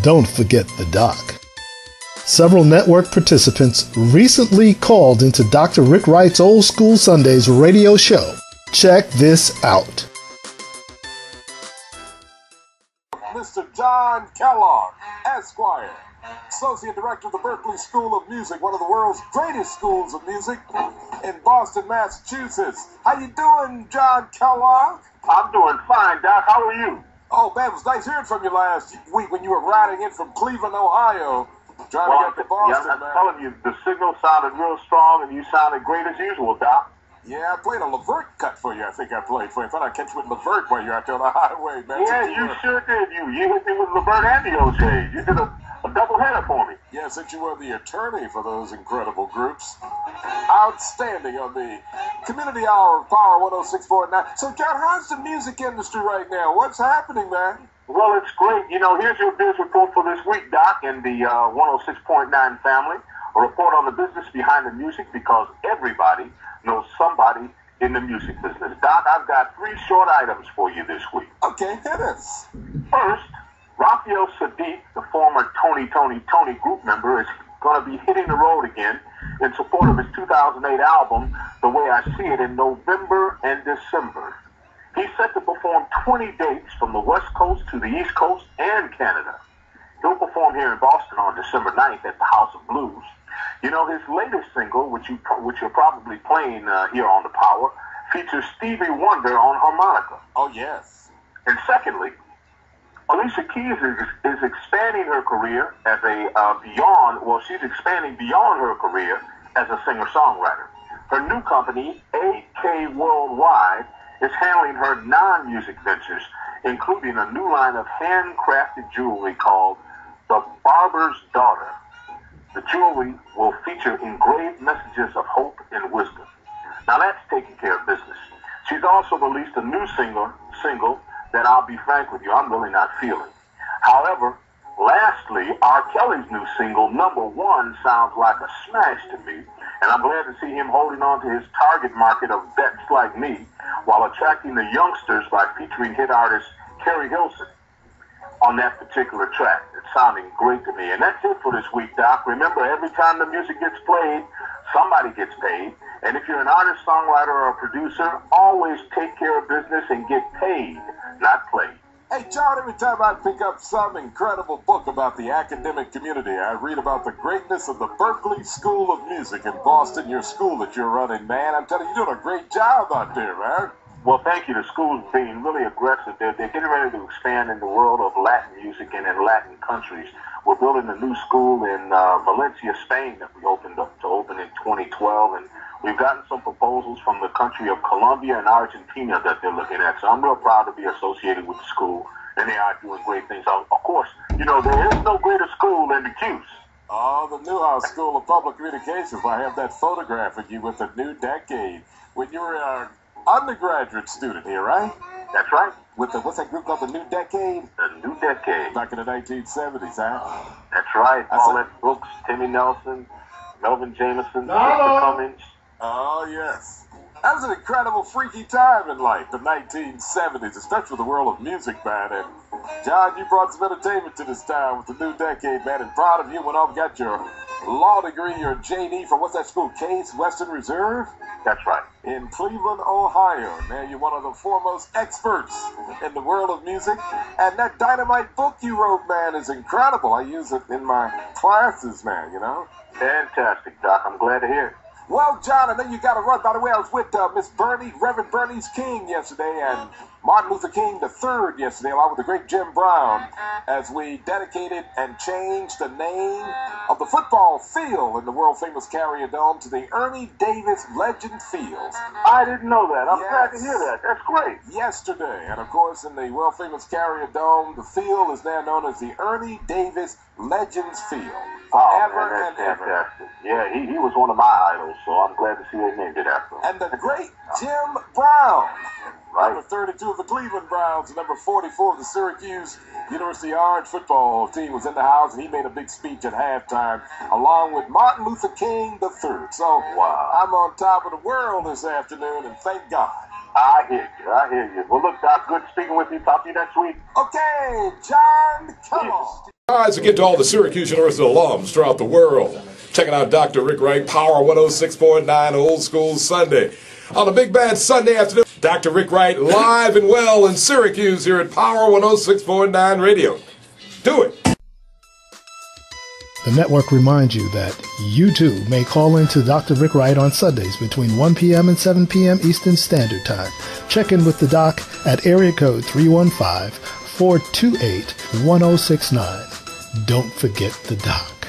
Don't forget the doc. Several network participants recently called into Dr. Rick Wright's Old School Sundays radio show. Check this out. Mr. John Kellogg, Esquire, Associate Director of the Berklee School of Music, one of the world's greatest schools of music in Boston, Massachusetts. How you doing, John Kellogg? I'm doing fine, Doc. How are you? Oh, man, it was nice hearing from you last week when you were riding in from Cleveland, Ohio, trying to get to Boston, I'm telling you, the signal sounded real strong, and you sounded great as usual, Doc. Yeah, I played a Levert cut for you. I think I played for you. I thought I'd catch you with Levert while you're out there on the highway, man. Yeah, you sure did. You hit me with Levert and the OJ. You did a doubleheader for me. Yeah, since you were the attorney for those incredible groups. Outstanding on the Community Hour of Power 106.9. So, John, how's the music industry right now? What's happening, man? Well, it's great. You know, here's your biz report for this week, Doc, and the 106.9 family. A report on the business behind the music, because everybody knows somebody in the music business. Doc, I've got 3 short items for you this week. Okay, hit us. First, Raphael Saadique, the former Toni group member, is going to be hitting the road again in support of his 2008 album, The Way I See It, in November and December. He's set to perform 20 dates from the West Coast to the East Coast and Canada. He'll perform here in Boston on December 9th at the House of Blues. You know, his latest single, which you're probably playing here on The Power, features Stevie Wonder on harmonica. Oh, yes. And secondly, Alicia Keys is expanding her career as she's expanding beyond her career as a singer-songwriter. Her new company, AK Worldwide, is handling her non-music ventures, including a new line of handcrafted jewelry called The Barber's Daughter. The jewelry will feature engraved messages of hope and wisdom. Now that's taking care of business. She's also released a new single that, I'll be frank with you, I'm really not feeling. However, lastly, R. Kelly's new single, Number One, sounds like a smash to me, and I'm glad to see him holding on to his target market of vets like me while attracting the youngsters by featuring hit artist Carrie Hilson on that particular track. It's sounding great to me. And that's it for this week, Doc. Remember, every time the music gets played, somebody gets paid. And if you're an artist, songwriter, or a producer, always take care of business and get paid, not played. Hey, John, every time I pick up some incredible book about the academic community, I read about the greatness of the Berklee School of Music in Boston, your school that you're running, man. I'm telling you, you're doing a great job out there, man. Well, thank you. The school's being really aggressive. They're getting ready to expand in the world of Latin music and in Latin countries. We're building a new school in Valencia, Spain, that we opened up to open in 2012, and we've gotten some proposals from the country of Colombia and Argentina that they're looking at. So I'm real proud to be associated with the school, and they are doing great things. Of course, you know, there is no greater school than the Q's. Oh, the Newhouse School of Public Communications. I have that photograph of you with the new decade when you were an undergraduate student here, right? That's right. With what's that group called, the New Decade? The New Decade. Back in the 1970s, huh? That's right. Paulette Brooks, Timmy Nelson, Melvin Jameson, Mr. Cummings. Oh, yes. That was an incredible, freaky time in life, the 1970s, especially the world of music, man. And, John, you brought some entertainment to this town with the New Decade, man. And proud of you. Went off and got your law degree, your JD from, what's that school, Case Western Reserve? That's right. In Cleveland, Ohio. Man, you're one of the foremost experts in the world of music. And that dynamite book you wrote, man, is incredible. I use it in my classes, man, you know? Fantastic, Doc. I'm glad to hear it. Well, John, I know you got to run. By the way, I was with Reverend Bernice King yesterday, and Martin Luther King III yesterday, along with the great Jim Brown, as we dedicated and changed the name of the football field in the world-famous Carrier Dome to the Ernie Davis Legend Fields. I didn't know that. I'm glad to hear that. That's great. Yesterday, and of course, in the world-famous Carrier Dome, the field is now known as the Ernie Davis Legends Field. Forever and ever. Yeah, he was one of my idols, so I'm glad to see they named it after him. And the great Jim Brown. Right. Number 32 of the Cleveland Browns and number 44 of the Syracuse University Orange football team was in the house, and he made a big speech at halftime along with Martin Luther King III. So wow. I'm on top of the world this afternoon, and thank God. I hear you. Well, look, Doc, good speaking with you. Talk to you next week. Okay, John Kellogg. All right, so get to all the Syracuse University alums throughout the world. Checking out Dr. Rick Wright, Power 106.9 Old School Sunday. On a big bad Sunday afternoon, Dr. Rick Wright live and well in Syracuse here at Power 106.9 Radio. Do it. The network reminds you that you too may call into Dr. Rick Wright on Sundays between 1 p.m. and 7 p.m. Eastern Standard Time. Check in with the doc at area code 315-428-1069. Don't forget the doc.